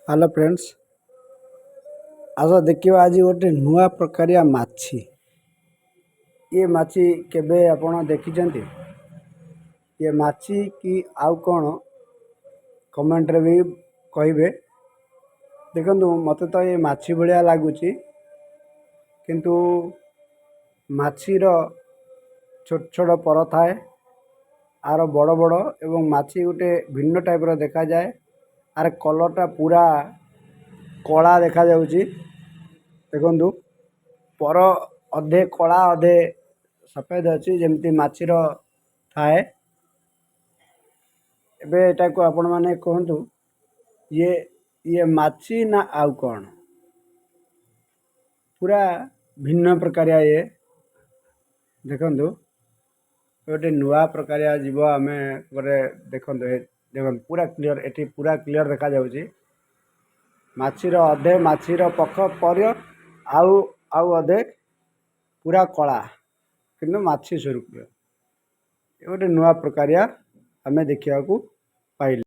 Hello friends, आस देखिए आज गोटे नुआ प्रकारिया माछी। ये माछी केबे आपण देखिछन्ती? ये माछी कि आउ कौन कमेंट रे भी कहिबे। देखंतु मते तो ये माछी भलिया लागुची, किंतु माछीर छोट छोट पर थाए, आर बड़ बड़ एवं माछी गोटे भिन्न टाइप रो देखा जाए। आर कलरटा पूरा कला देखा जाउची। देखंतु पर अधे कला अधे सफेद अच्छी जमती माछीर थाए। एबे एटा को आपण माने कहंतु ये ये माछी ना आउ कौन? पूरा भिन्न प्रकारिया ये देखंतु गोटे नुआ प्रकारिया जीव आमे गोटे देखंतु पूरा क्लियर एटी पूरा क्लियर देखा जाउची। माछीर अधे माछीर पख पर आउ आउ अधे पूरा कला किंतु माछी स्वरूप ये गोटे नुआ प्रकारिया आमे देखिया को पाइले।